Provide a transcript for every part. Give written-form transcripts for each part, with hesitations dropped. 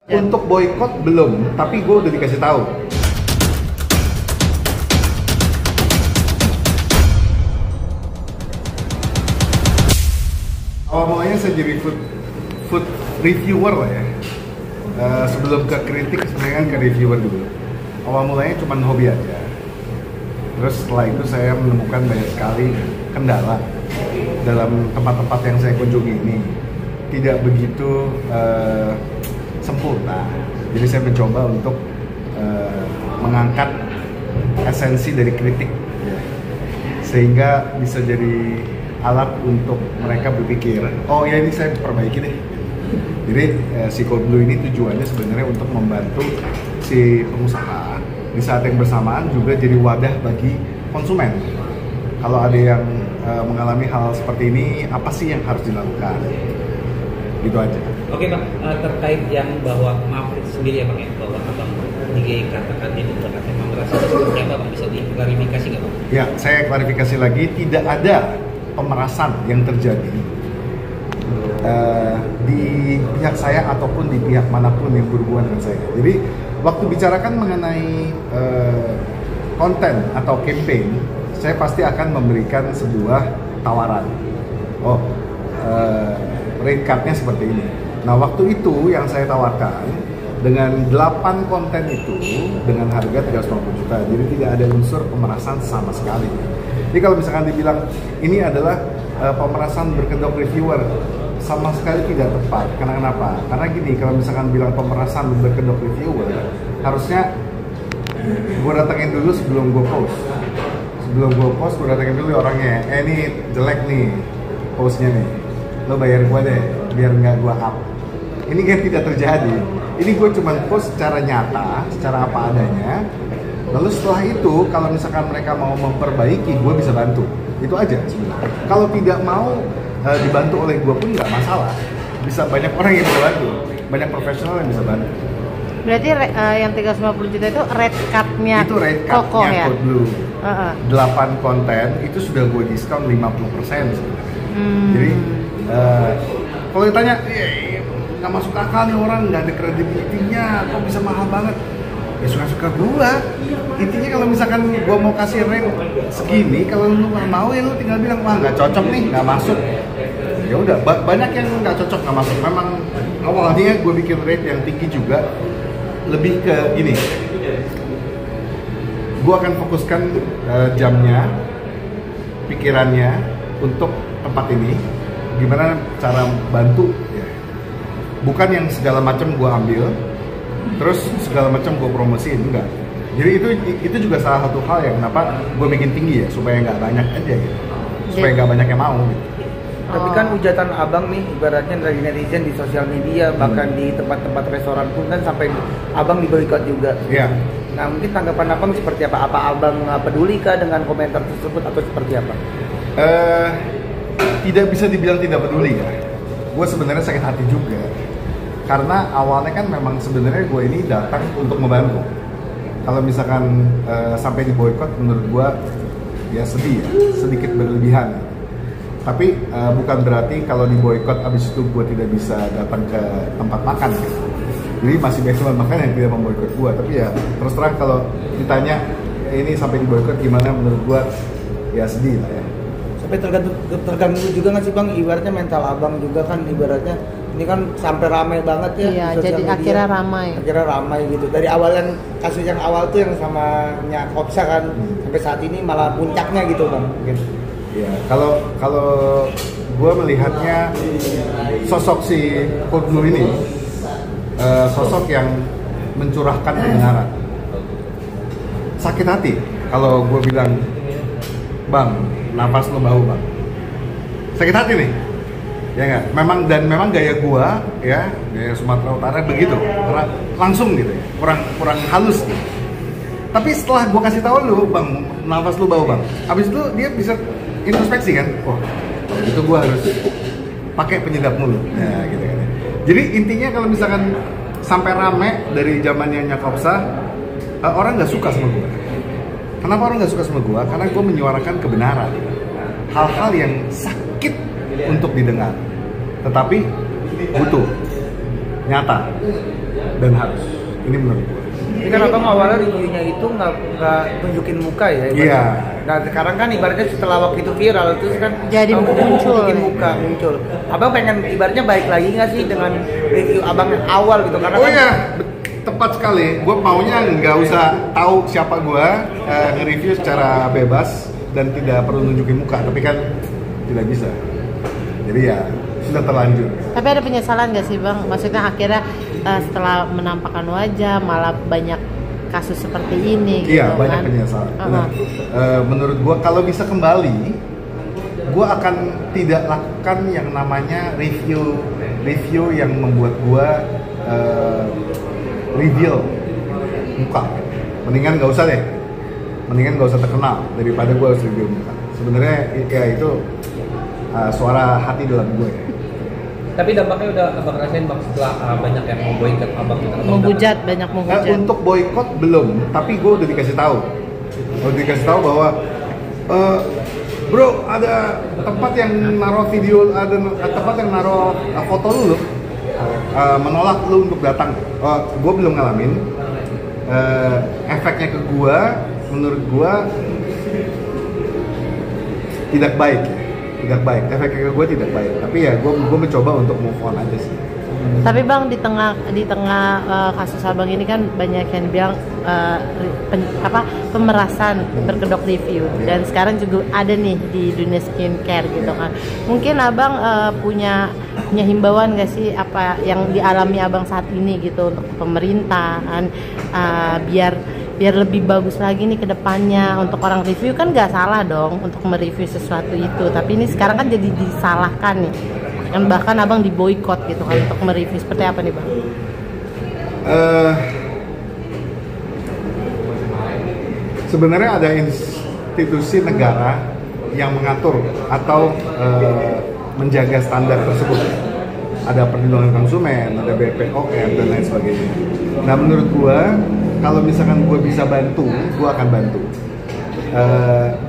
Untuk boykot belum, tapi gue udah dikasih tahu. Awal mulanya saya jadi food reviewer lah ya. Sebelum ke kritik sebenarnya kan ke reviewer dulu. Awal mulanya cuma hobi aja. Terus setelah itu saya menemukan banyak sekali kendala dalam tempat-tempat yang saya kunjungi ini. Tidak begitu sempurna. Jadi saya mencoba untuk mengangkat esensi dari kritik, ya. Sehingga bisa jadi alat untuk mereka berpikir, oh ya ini saya perbaiki deh. Jadi si Cold Blue ini tujuannya sebenarnya untuk membantu si pengusaha di saat yang bersamaan juga jadi wadah bagi konsumen. Kalau ada yang mengalami hal seperti ini, apa sih yang harus dilakukan? Gitu aja. Oke Bang, terkait yang bahwa maaf sendiri ya Bang ya, bahwa Abang dikatakan ini berkata memang merasa seperti apa Bang, bisa diklarifikasi nggak Bang? Ya, saya klarifikasi lagi, tidak ada pemerasan yang terjadi di pihak saya ataupun di pihak manapun yang berhubungan dengan saya. Jadi waktu bicarakan mengenai konten atau campaign, saya pasti akan memberikan sebuah tawaran. Oh, rate card-nya seperti ini. Nah, waktu itu yang saya tawarkan dengan 8 konten itu dengan harga 350 juta. Jadi tidak ada unsur pemerasan sama sekali. Jadi kalau misalkan dibilang ini adalah pemerasan berkedok reviewer, sama sekali tidak tepat. Kenapa? Karena gini, kalau misalkan bilang pemerasan berkedok reviewer, harusnya gue datengin dulu sebelum gue post. Sebelum gue post, gue datengin dulu orangnya. Ini jelek nih postnya nih. Lo bayar gue deh, biar nggak gue up. Ini kan tidak terjadi. Ini gue cuma post secara nyata, secara apa adanya. Lalu setelah itu, kalau misalkan mereka mau memperbaiki, gue bisa bantu. Itu aja sebenarnya. Kalau tidak mau dibantu oleh gue pun nggak masalah. Bisa banyak orang yang bisa bantu, banyak profesional yang bisa bantu. Berarti yang 350 juta itu red card-nya itu red card-nya ya? Cold Blue. 8 konten itu sudah gue diskon 50% sebenarnya. Jadi kalau ditanya, nggak masuk akal nih orang, nggak ada kredibilitinya, kok bisa mahal banget? Ya suka-suka gue. Intinya kalau misalkan gue mau kasih rate segini, kalau lu nggak mau ya lu tinggal bilang, wah nggak cocok nih, nggak masuk. Ya udah, banyak yang nggak cocok nggak masuk. Memang awalnya gue bikin rate yang tinggi juga, lebih ke gini. Gue akan fokuskan jamnya, pikirannya untuk tempat ini, gimana cara bantu, ya. Bukan yang segala macam gue ambil, terus segala macam gue promosiin, enggak. Jadi itu juga salah satu hal yang kenapa gue bikin tinggi ya, supaya nggak banyak aja gitu, supaya nggak banyak yang mau. Gitu. Tapi kan hujatan abang nih, ibaratnya dari netizen di sosial media, bahkan di tempat-tempat restoran pun kan sampai abang diboikot juga. Iya. Nah mungkin tanggapan abang seperti apa? Apa abang peduli kah dengan komentar tersebut atau seperti apa? Tidak bisa dibilang tidak peduli ya. Gue sebenarnya sakit hati juga. Karena awalnya kan memang sebenarnya gue ini datang untuk membantu. Kalau misalkan sampai diboykot, menurut gue ya sedih ya, sedikit berlebihan. Tapi bukan berarti kalau diboykot abis itu gue tidak bisa datang ke tempat makan gitu. Jadi masih banyak tempat makan yang tidak memboykot gue. Tapi ya terus terang kalau ditanya ini sampai diboykot gimana, menurut gue ya sedih lah ya. Sampai terganggu juga nggak sih bang? Ibaratnya mental abang juga kan, ibaratnya ini kan sampai ramai banget ya. Iya, jadi media. akhirnya ramai gitu. Dari awal yang kasus yang awal tuh yang sama Kopsa kan, sampai saat ini malah puncaknya gitu bang. Gitu. Ya, kalau gue melihatnya sosok si Cold Blue ini sosok yang mencurahkan kebenaran. Sakit hati kalau gue bilang, bang, nafas lo bau bang. Sakit hati nih. Ya nggak, memang gaya gua ya, gaya Sumatera Utara begitu, langsung gitu ya, kurang halus gitu. Tapi setelah gua kasih tahu lu, bang, nafas lu bau bang, abis itu dia bisa introspeksi kan, oh itu gua harus pakai penyedap mulut, ya gitu kan. Jadi intinya kalau misalkan sampai rame dari zamannya Nyakopsa, orang nggak suka sama gua. Kenapa orang nggak suka sama gua? Karena gua menyuarakan kebenaran, hal-hal yang sakit untuk didengar, tetapi butuh, nyata. dan harus. Ini menurut gue. Ini kan abang awalnya reviewnya itu nggak tunjukin muka ya? Iya. Nah sekarang kan ibaratnya setelah waktu itu viral terus kan Jadi muncul. tunjukin muka muncul. Abang pengen ibaratnya balik lagi nggak sih dengan review abang yang awal gitu? Karena Oh kan iya, tepat sekali. Gue maunya nggak usah tahu siapa gue, nge-review secara bebas dan tidak perlu nunjukin muka. Tapi kan tidak bisa. Jadi ya sudah terlanjur. Tapi ada penyesalan nggak sih bang? Maksudnya akhirnya setelah menampakkan wajah malah banyak kasus seperti ini. Iya, gitu, banyak kan? penyesalan. Uh-huh. Menurut gue kalau bisa kembali, gue akan tidak lakukan yang namanya review yang membuat gue reveal muka. Mendingan nggak usah deh. Mendingan nggak usah terkenal daripada gue harus review muka. Sebenarnya ya itu suara hati dalam gue. Tapi dampaknya udah abang rasain bang setelah banyak yang mau boikot abang gitu. Menghujat, banyak menghujat. Untuk boykot belum, tapi gue udah dikasih tahu. Bahwa bro ada tempat yang naruh video, ada tempat yang naruh foto lu, menolak lu untuk datang. Gue belum ngalamin. Efeknya ke gue, menurut gue tidak baik. Efeknya ke gue tidak baik. Tapi ya gue mencoba untuk move on aja sih. Tapi bang di tengah kasus abang ini kan banyak yang bilang pemerasan berkedok review dan sekarang juga ada nih di dunia skincare gitu kan. Mungkin abang punya himbauan nggak sih apa yang dialami abang saat ini gitu untuk pemerintahan biar lebih bagus lagi nih ke depannya. Untuk orang review kan nggak salah dong untuk mereview sesuatu itu, tapi ini sekarang kan jadi disalahkan nih kan, bahkan abang diboikot gitu kan untuk mereview. Seperti apa nih bang? Sebenarnya ada institusi negara yang mengatur atau menjaga standar tersebut. Ada perlindungan konsumen, ada BPOM dan lain sebagainya. Nah menurut gua kalau misalkan gue bisa bantu, gue akan bantu.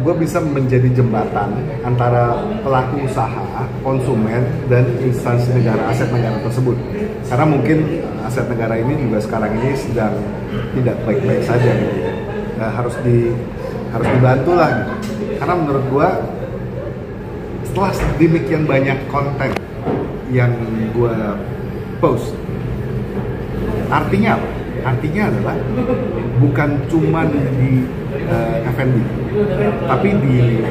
Gue bisa menjadi jembatan antara pelaku usaha, konsumen, dan instansi negara, aset negara tersebut. Karena mungkin aset negara ini juga sekarang ini sedang tidak baik-baik saja, gitu ya. Harus dibantu lah. Karena menurut gue, setelah sedemikian banyak konten yang gue post, artinya apa? Artinya adalah bukan cuma di F&B, tapi di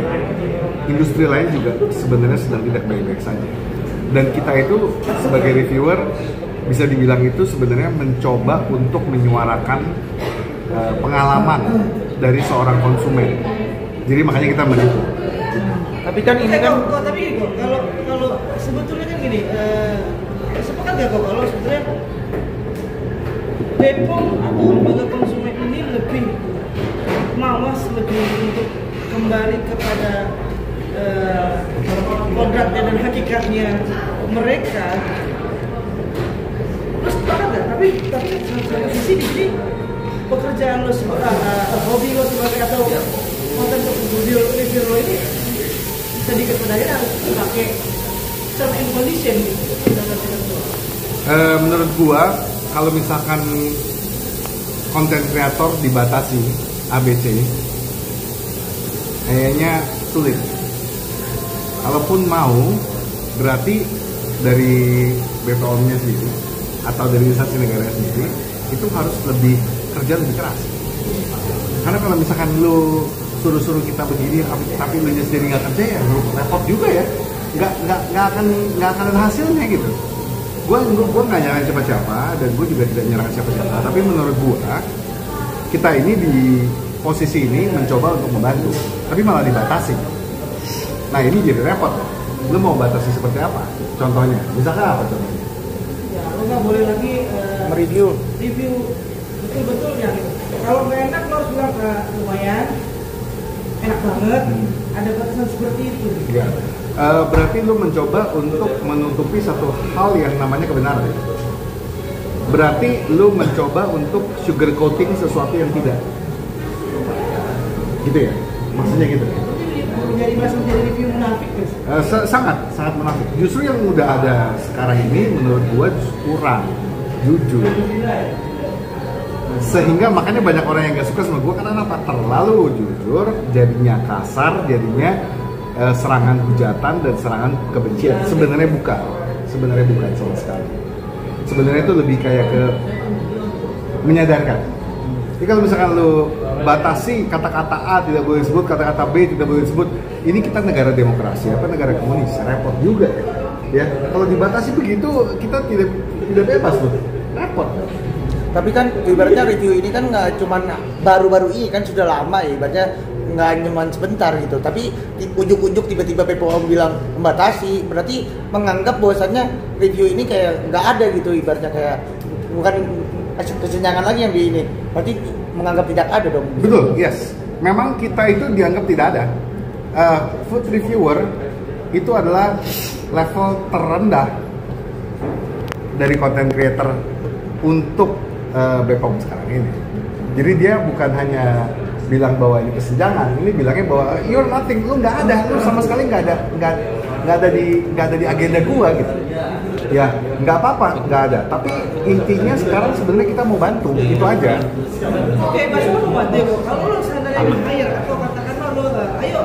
industri lain juga sebenarnya sedang tidak baik-baik saja. Dan kita itu sebagai reviewer bisa dibilang itu sebenarnya mencoba untuk menyuarakan pengalaman dari seorang konsumen. Jadi makanya kita menipu. tapi kan ini kan kalau sebetulnya kan gini, sepakat nggak kok kalau sebetulnya BPOM atau lembaga konsumen ini lebih mawas lebih untuk kembali kepada kodratnya dan hakikatnya mereka. Terus sepakat nggak? Tapi satu sisi di sini pekerjaan lo sebagai hobi lo sebagai atau konten video review lo ini sedikit sebenarnya harus pakai term and condition gitu. Menurut gua kalau misalkan konten kreator dibatasi ABC, kayaknya sulit. Kalaupun mau, berarti dari BPOM-nya sendiri atau dari instansi negara sendiri itu harus kerja lebih keras. Karena kalau misalkan lu suruh kita begini, tapi lu sendiri nggak kerja ya, lu repot juga ya. Nggak akan ada hasilnya gitu. Gue nggak nyalain siapa-siapa dan gue juga tidak nyerang siapa-siapa, tapi menurut gue kita ini di posisi ini mencoba untuk membantu, tapi malah dibatasi. Nah ini jadi repot. Lu mau batasi seperti apa? Contohnya, misalkan apa contohnya? Ya, lo nggak boleh lagi mereview betul-betul ya. Kalau nggak enak lo harus bilang lumayan enak banget. Ada batasan seperti itu. Ya. Berarti lu mencoba untuk menutupi satu hal yang namanya kebenaran. Berarti lu mencoba untuk sugar coating sesuatu yang tidak. Gitu ya? Maksudnya gitu. Menjadi review munafik guys. Sangat munafik. Justru yang udah ada sekarang ini menurut gua kurang. jujur. Sehingga makanya banyak orang yang gak suka sama gue karena apa? Terlalu jujur, jadinya kasar, jadinya serangan hujatan dan serangan kebencian. Sebenarnya bukan sama sekali. Sebenarnya itu lebih kayak ke menyadarkan. Jadi kalau misalkan lu batasi kata-kata A tidak boleh disebut, kata-kata B tidak boleh disebut, ini kita negara demokrasi, apa negara komunis, repot juga ya. Kalau dibatasi begitu kita tidak bebas loh, repot. Tapi kan ibaratnya review ini kan nggak cuman baru-baru ini kan, sudah lama ya, ibaratnya nggak cuma sebentar gitu. Tapi ujuk-ujuk tiba-tiba BPOM bilang membatasi, berarti menganggap bahwasannya review ini kayak nggak ada gitu, ibaratnya kayak bukan kesenjangan lagi yang di ini. Berarti menganggap tidak ada dong. Betul, yes. Memang kita itu dianggap tidak ada. Food reviewer itu adalah level terendah dari content creator untuk BPOM sekarang ini. Jadi dia bukan hanya bilang bahwa ini kesenjangan, ini bilangnya bahwa you're nothing, lu nggak ada, lu sama sekali nggak ada di agenda gua gitu. Ya nggak apa-apa, nggak ada. Tapi intinya sekarang sebenarnya kita mau bantu, itu aja. Oke, bahasa lo mau bantu. Kalau lo seandainya di hire atau katakanlah lo,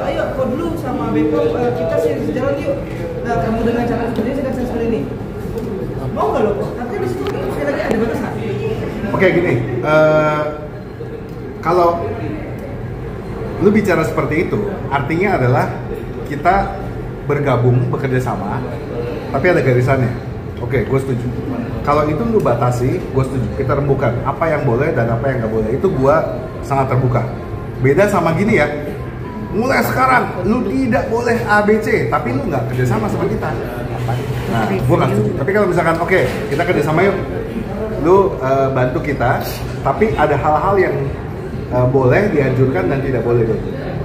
ayo kau dulu sama BPOM, kita sejalan yuk. Nah, kamu dengan cara seperti ini, saya seperti ini. Mau nggak lo? Tapi di situ sekali lagi ada batasan. Oke, gini, kalau lu bicara seperti itu, artinya adalah kita bergabung, bekerja sama, tapi ada garisannya. Oke, gue setuju. Kalau itu lu batasi, gue setuju. Kita rembukan apa yang boleh dan apa yang nggak boleh. Itu gue sangat terbuka. Beda sama gini ya, mulai sekarang lu tidak boleh ABC, tapi lu nggak kerja sama kita. Nah, gue nggak setuju. Tapi kalau misalkan oke, kita kerja sama yuk, lu bantu kita, tapi ada hal-hal yang boleh dianjurkan dan tidak boleh dianjurkan.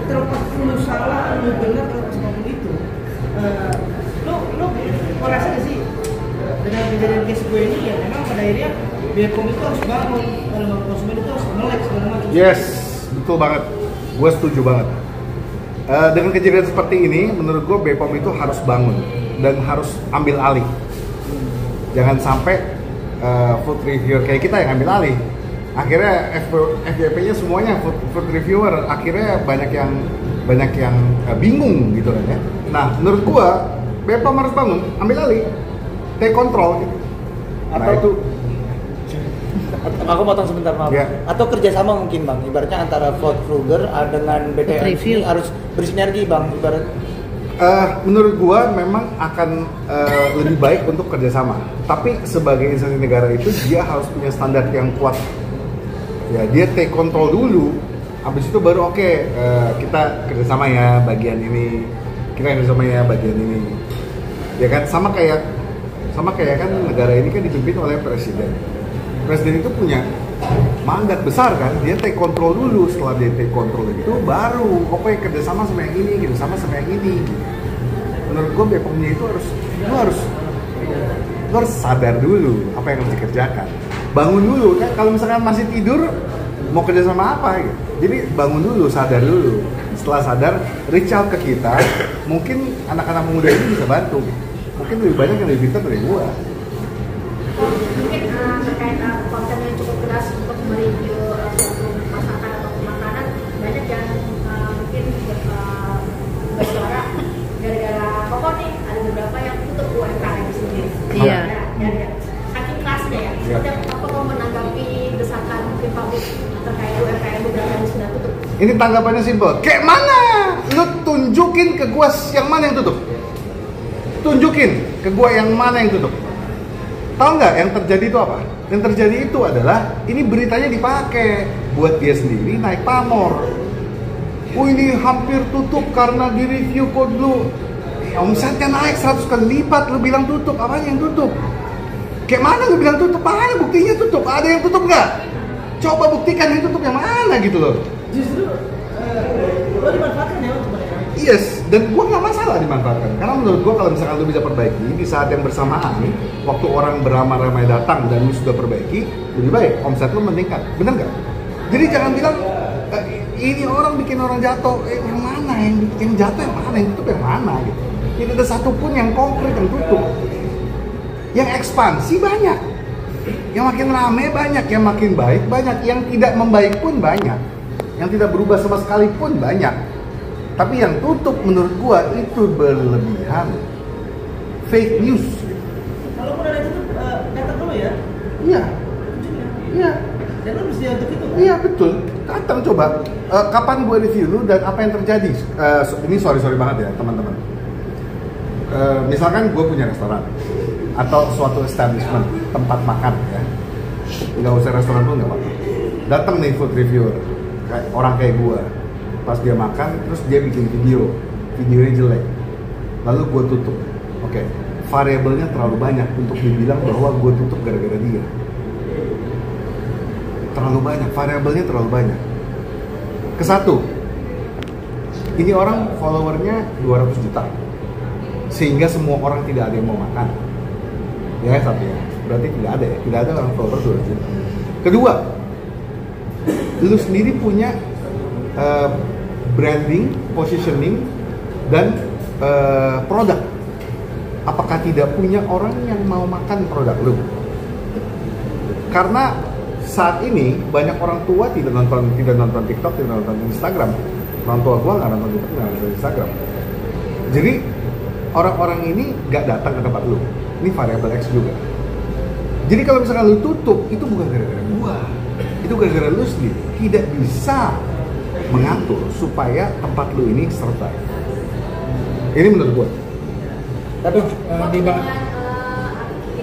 Terlepas lu salah, lu benar, terlepas ngomong itu, lu merasa gak sih dengan kejadian case gue ini ya memang pada akhirnya BPOM itu harus bangun, kalau konsumen itu harus melek segala macam. Yes, betul banget. Gue setuju banget. Dengan kejadian seperti ini, menurut gue BPOM itu harus bangun dan harus ambil alih. Jangan sampai food reviewer kayak kita yang ambil alih. Akhirnya FYP-nya semuanya food reviewer. Akhirnya banyak yang bingung gitu kan ya. Nah, menurut gue BPOM harus bangun, ambil alih, take control. Nah itu. Aku potong sebentar, maaf. Yeah. Atau kerjasama mungkin bang, ibaratnya antara Food Fruger dengan BTN ini harus bersinergi bang, ibarat. Menurut gua memang akan lebih baik untuk kerjasama. Tapi sebagai instansi negara itu dia harus punya standar yang kuat. Ya dia take control dulu. Habis itu baru kita kerjasama ya bagian ini, kita kerjasama ya bagian ini. Ya kan sama kayak kan negara ini kan dipimpin oleh presiden. Presiden itu punya mandat besar kan, dia take control dulu. Setelah dia take control itu baru kerjasama sama yang ini, kerjasama sama yang ini. Menurut gue BPOM-nya itu harus sadar dulu apa yang harus dikerjakan. Bangun dulu kan, kalau misalkan masih tidur mau kerjasama apa gitu. Jadi bangun dulu, sadar dulu. Setelah sadar, reach out ke kita. Mungkin anak-anak muda ini bisa bantu. Mungkin lebih banyak yang lebih pintar dari gue. Mungkin terkait konten yang cukup keras untuk mereview suatu masakan atau makanan, banyak yang mungkin bersuara gara-gara pokok nih, ada beberapa yang tutup UMKM sendiri. Iya. Ya. Saking kelasnya ya. Apa mau menanggapi desakan mungkin publik terkait UMKM beberapa yang sudah tutup? Ini tanggapannya simpel. Kayak mana? Lu tunjukin ke gua yang mana yang tutup? Tunjukin ke gua yang mana yang tutup. Tahu nggak yang terjadi itu apa? Yang terjadi itu adalah ini beritanya dipakai buat dia sendiri naik pamor. Oh ini hampir tutup karena di review kok dulu. Omsetnya naik 100 kali lipat, lu bilang tutup. Apanya yang tutup? Kayak mana lu bilang tutup? Mana buktinya tutup? Ada yang tutup nggak? Coba buktikan yang tutup yang mana gitu loh. Justru lo dimanfaatkan ya untuk mereka. Yes, dan gue nggak masalah dimanfaatkan. Karena menurut gue kalau misalkan lu bisa perbaiki di saat yang bersamaan, waktu orang beramai-ramai datang dan lu sudah perbaiki, lebih baik omset lu meningkat. Bener nggak? Jadi jangan bilang ini orang bikin orang jatuh. Yang mana yang jatuh yang mana, yang tutup yang mana gitu. Tidak ada satupun yang konkret yang tutup. Yang ekspansi banyak, yang makin rame banyak, yang makin baik banyak, yang tidak membaik pun banyak, yang tidak berubah sama sekali pun banyak. Tapi yang tutup menurut gua itu berlebihan, fake news. Kalaupun ada itu datang dulu ya. Iya, iya, Dan lu mesti untuk itu. iya betul. Datang coba. Kapan gua review lu dan apa yang terjadi? Ini sorry banget ya teman-teman. Misalkan gue punya restoran atau suatu establishment, tempat makan ya, nggak usah restoran pun nggak apa-apa. Datang nih food reviewer, orang kayak gue, pas dia makan terus dia bikin videonya jelek, lalu gue tutup. Oke, variabelnya terlalu banyak untuk dibilang bahwa gue tutup gara-gara dia. Terlalu banyak, variabelnya terlalu banyak. Kesatu, ini orang followernya 200 juta, sehingga semua orang tidak ada yang mau makan. Ya satu ya, berarti tidak ada orang follower 200 juta. Kedua, lu sendiri punya branding, positioning, dan produk. Apakah tidak punya orang yang mau makan produk lu? Karena saat ini banyak orang tua tidak nonton TikTok, tidak nonton Instagram. Orang tua gua nggak nonton TikTok, nggak nonton Instagram. Jadi orang-orang ini nggak datang ke tempat lu. Ini variabel X juga. Jadi kalau misalkan lu tutup, itu bukan gara-gara gua, itu gara-gara lu sendiri tidak bisa mengatur supaya tempat lu ini survive. Ini menurut gua. Tapi Di ini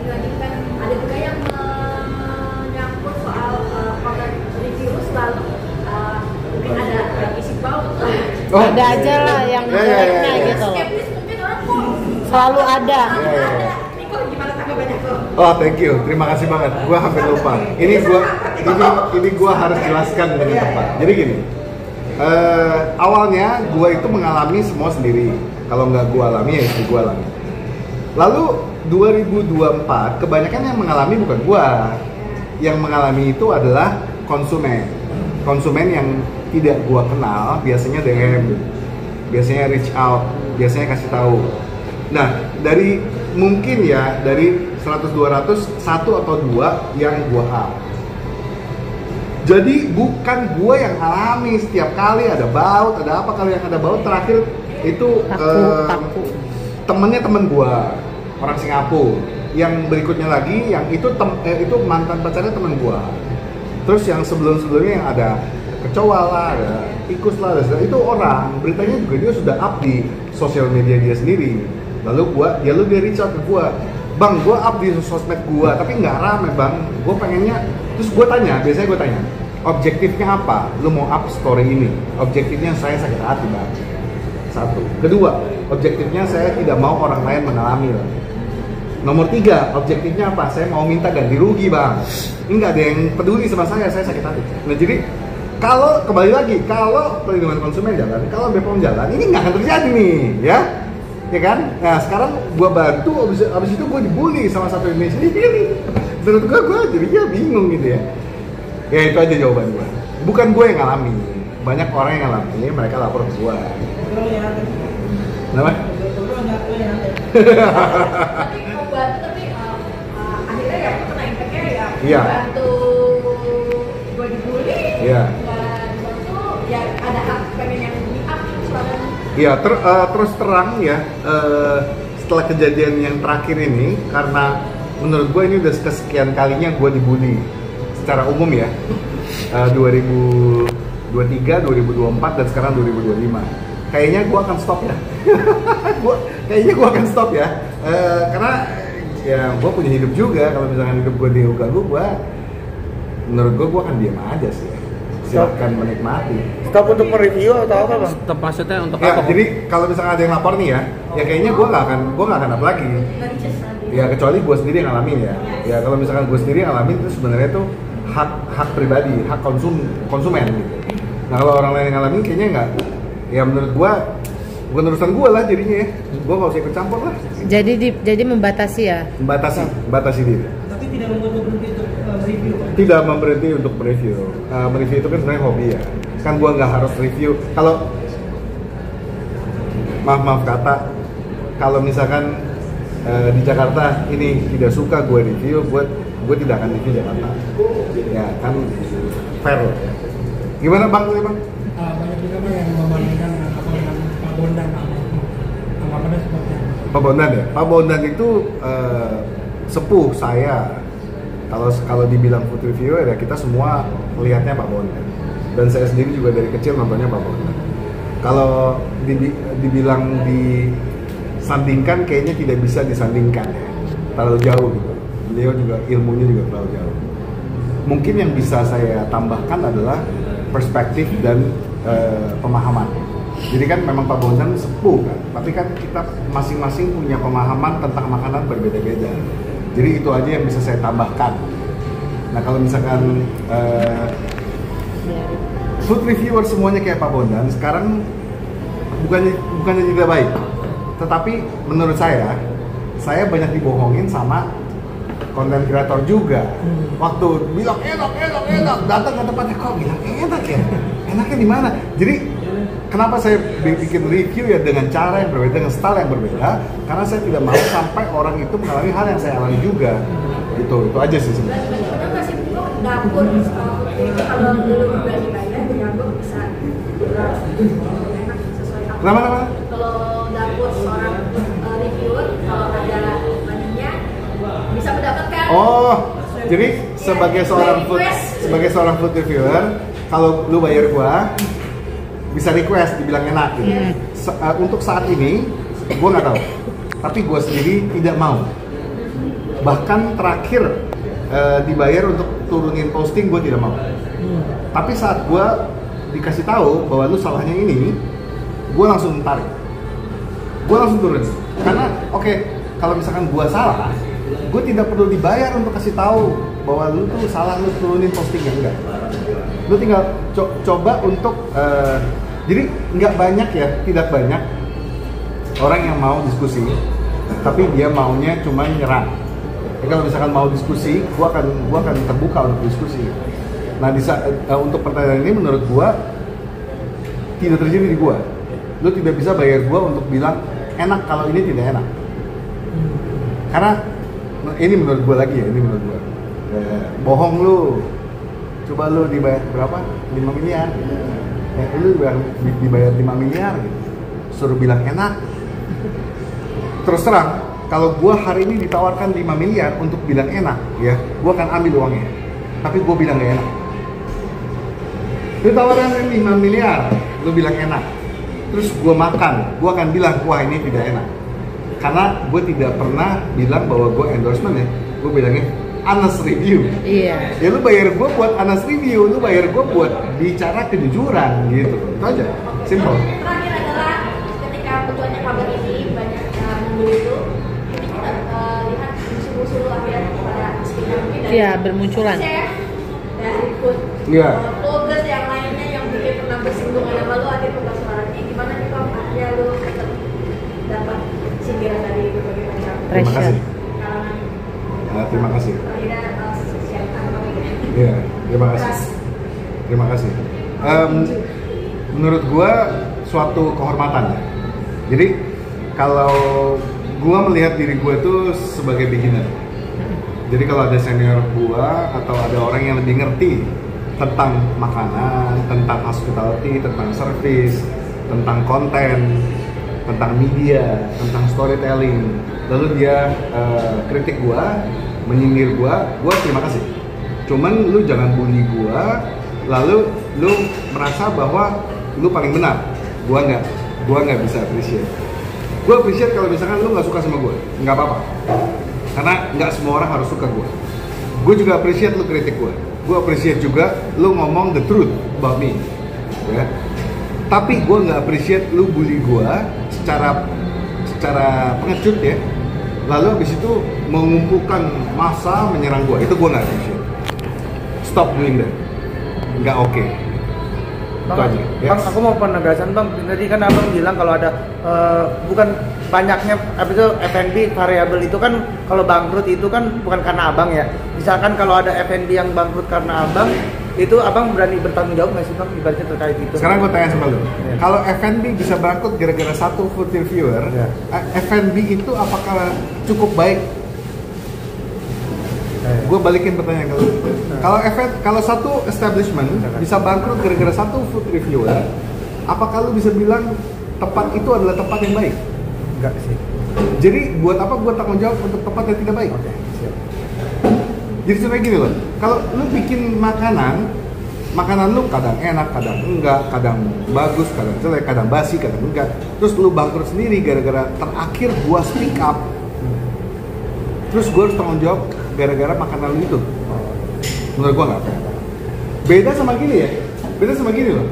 lagi kan ada juga yang menyangkut soal konten review selalu mungkin ada isi baut. Oh. Ada aja lah yang jeleknya gitu loh. Skeptis mungkin orang kok Selalu ada. Niko gimana tanggapannya kok? Oh, thank you. Terima kasih banget. Gua hampir lupa. Ini gua harus jelaskan dengan tepat. Jadi gini. Awalnya gua itu mengalami semua sendiri. Kalau nggak gua alami ya istri gua alami. Lalu 2024 kebanyakan yang mengalami bukan gua. Yang mengalami itu adalah konsumen. Konsumen yang tidak gua kenal, biasanya DM, biasanya reach out, biasanya kasih tahu. Nah, dari mungkin ya dari 100-200 1 atau 2 yang gua up. Jadi bukan gua yang alami setiap kali ada baut, ada apa. Kalau yang ada baut terakhir itu Taku. temennya temen gua, orang Singapura. Yang berikutnya lagi yang itu itu mantan pacarnya temen gua. Terus yang sebelumnya yang ada kecoa lah, ada tikus lah, itu orang beritanya juga dia sudah up di sosial media dia sendiri. Lalu dia reach out ke gua, bang, gua up di sosmed gua tapi nggak rame bang, gua pengennya. Terus gua tanya, biasanya gua tanya, objektifnya apa? Lu mau up story ini? Objektifnya saya sakit hati bang. Satu. Kedua, objektifnya saya tidak mau orang lain mengalami lah. Nomor 3, objektifnya apa? Saya mau minta ganti rugi bang. Ini nggak ada yang peduli sama saya sakit hati. Nah jadi kalau kembali lagi, kalau perlindungan konsumen jalan, kalau BPOM jalan, ini nggak akan terjadi nih, ya kan? Nah sekarang gua bantu, abis itu gua dibully sama satu Indonesia ini. Menurut gua jadinya bingung gitu ya. Ya itu aja jawaban gua. Bukan gua yang ngalami, banyak orang yang ngalami, mereka lapor ke gua. Kenapa? Tapi mau bantu tapi akhirnya ya aku kena impactnya ya. Iya. Bantu gue dibully. Iya. Bantu ya ada hak pengen yang di up soalnya. Iya, terus terang ya, setelah kejadian yang terakhir ini, karena menurut gue ini udah kesekian kalinya gue dibully secara umum ya, 2023, 2024, dan sekarang 2025. Kayaknya gue akan stop ya. Kayaknya gue akan stop ya, karena ya gue punya hidup juga. Kalau misalkan hidup gue diganggu, menurut gue akan diam aja sih. Silahkan menikmati. stop untuk mereview atau apa bang? Stop maksudnya untuk Ya, apa? jadi kalau misalkan ada yang lapor nih ya kayaknya gue nggak akan up lagi. Ya kecuali gue sendiri yang ngalamin ya. Ya kalau misalkan gue sendiri yang ngalamin itu sebenarnya itu hak pribadi, hak konsumen gitu. Nah kalau orang lain yang ngalamin kayaknya nggak. Ya menurut gue bukan urusan gue lah jadinya ya. Gue nggak usah ikut campur lah. Jadi membatasi ya. Membatasi diri. Tapi tidak membuat gue berhenti untuk review. Tidak mereview untuk mereview. Mereview itu kan sebenarnya hobi ya. Kan gue nggak harus review. Kalau maaf kata, kalau misalkan di Jakarta ini tidak suka gue review, gue tidak akan review Jakarta. Ya kan fair loh ya. Gimana Bang? Banyak juga Bang yang membandingkan apa dengan Pak Bondan. Anggapannya seperti apa? Pak Bondan ya? Pak Bondan itu sepuh saya. Kalau dibilang food reviewer ya kita semua melihatnya Pak Bondan. Dan saya sendiri juga dari kecil nontonnya Pak Bondan. Kalau dibilang disandingkan kayaknya tidak bisa disandingkan ya. Terlalu jauh gitu. Beliau juga ilmunya juga terlalu jauh. Mungkin yang bisa saya tambahkan adalah perspektif dan pemahaman. Jadi kan memang Pak Bondan sepuh kan, tapi kan kita masing-masing punya pemahaman tentang makanan berbeda-beda. Jadi itu aja yang bisa saya tambahkan. Nah kalau misalkan food reviewer semuanya kayak Pak Bondan, sekarang bukannya tidak baik, tetapi menurut saya banyak dibohongin sama konten kreator juga. Waktu bilang enak, datang ke tempatnya kok bilang enak ya, enaknya di mana? Jadi kenapa saya bikin review ya dengan cara yang berbeda, dengan style yang berbeda? Karena saya tidak mau sampai orang itu mengalami hal yang saya alami juga. Itu aja sih sebenarnya. Sebenarnya masih buka dapur itu kalau belum berani bayar dapur bisa enak sesuai apa. Kenapa? Kalau dapur seorang reviewer kalau ada money-nya bisa mendapatkan. Oh, jadi sebagai seorang food reviewer, kalau lu bayar gua bisa request dibilang enak gitu. Untuk saat ini gua nggak tahu, tapi gua sendiri tidak mau. Bahkan terakhir dibayar untuk turunin posting gue tidak mau. Tapi saat gue dikasih tahu bahwa lu salahnya ini, gue langsung tarik, gue langsung turun. Karena oke, kalau misalkan gue salah, gue tidak perlu dibayar untuk kasih tahu bahwa lu tuh salah, lu turunin postingnya. Enggak, lu tinggal coba untuk jadi nggak banyak ya, tidak banyak orang yang mau diskusi, tapi dia maunya cuma nyerang. Kalau misalkan mau diskusi, gua akan terbuka untuk diskusi. Nah, untuk pertanyaan ini menurut gua tidak terjadi di gua. Lu tidak bisa bayar gua untuk bilang enak kalau ini tidak enak. Karena ini menurut gua lagi ya, ini menurut gua. Bohong lu. Coba lu dibayar berapa? 5 miliar. Lu dibayar 5 miliar gitu. Suruh bilang enak. Terus terang, kalau gue hari ini ditawarkan 5 miliar untuk bilang enak, ya, gue akan ambil uangnya. Tapi gue bilang gak enak. Ditawarkan 5 miliar, lu bilang enak. Terus gue makan, gue akan bilang, wah ini tidak enak. Karena gue tidak pernah bilang bahwa gue endorsement ya. Gue bilangnya honest review. Iya. Ya lu bayar gue buat honest review, lu bayar gue buat bicara kejujuran gitu. Itu aja, simple. Terakhir adalah ketika munculnya kabar ini banyak membeli itu. Lihat musuh-musuh akhirnya pada sekitar mungkin dari Iya, bermunculan. chef, dari food vloggers yang lainnya yang mungkin pernah bersinggungan sama lu akhirnya buka suaranya. Gimana nih Bang? Akhirnya lu tetap dapat sindiran dari berbagai macam Terima kasih. kalangan. Terima kasih. Akhirnya siapkan apa gitu. Iya, terima kasih. Terima kasih. Menurut gua suatu kehormatan ya. Jadi kalau gua melihat diri gua itu sebagai beginner. Jadi kalau ada senior gua atau ada orang yang lebih ngerti tentang makanan, tentang hospitality, tentang service, tentang konten, tentang media, tentang storytelling, lalu dia kritik gua, menyindir gua terima kasih. Cuman lu jangan bully gua, lalu lu merasa bahwa lu paling benar. Gua nggak bisa appreciate. Gue appreciate kalau misalkan lu nggak suka sama gue, nggak apa-apa. Karena nggak semua orang harus suka gue. Gue juga appreciate lu kritik gue. Gue appreciate juga lu ngomong the truth about me. Ya. Tapi gue nggak appreciate lu bully gue secara pengecut ya. Lalu habis itu mengumpulkan massa menyerang gue. Itu gue nggak appreciate. Stop doing that. Nggak oke. Bang, Bang, aku mau penegasan Bang. Tadi kan Abang bilang kalau ada bukan banyaknya apa itu F&B variabel itu kan kalau bangkrut itu kan bukan karena Abang ya. Misalkan kalau ada F&B yang bangkrut karena Abang, Itu abang berani bertanggung jawab nggak sih bang ibaratnya terkait itu? Sekarang gue tanya sama lu, Iya. kalau F&B bisa bangkrut gara-gara satu food reviewer, Iya. F&B itu apakah cukup baik? Gue balikin pertanyaan ke lu. Kalau satu establishment bisa bangkrut gara-gara satu food reviewer, apakah lu bisa bilang tempat itu adalah tempat yang baik? Enggak sih. Jadi buat apa gue tanggung jawab untuk tempat yang tidak baik? Oke, siap. Jadi sebenarnya gini loh, kalau lu bikin makanan lu kadang enak, kadang enggak, kadang bagus, kadang jelek, kadang basi, kadang enggak. Terus lu bangkrut sendiri gara-gara terakhir gua speak up. Terus gua harus tanggung jawab gara-gara makanan lu itu. Menurut gua nggak fair. Beda sama gini loh.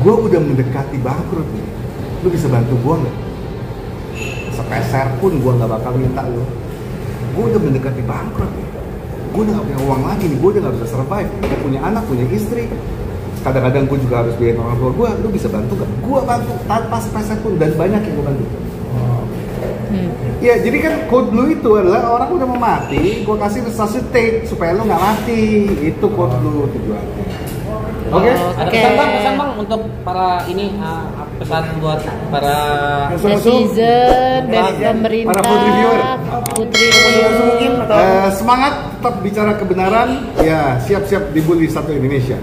Gua udah mendekati bangkrut nih. Lu bisa bantu gua nggak? Sepeser pun gua nggak bakal minta lu. Gue udah mendekati bangkrut nih. Gue udah gak punya uang lagi nih, gue udah gak bisa survive. Gue punya anak, punya istri. Kadang-kadang gue juga harus biayain orang tua gue. Lu bisa bantu gak? Gue bantu tanpa sepeser pun, dan banyak yang gue bantu. Ya jadi kan code lu itu adalah orang udah mau mati, gue kasih resuscitate supaya lu gak mati. Itu code lu tujuannya. Oke? Ada pesan bang untuk para ini pesan buat para Netizen dari pemerintah, para food reviewer. putri Mungkin atau Semangat, tetap bicara kebenaran. Ya siap-siap dibully satu Indonesia.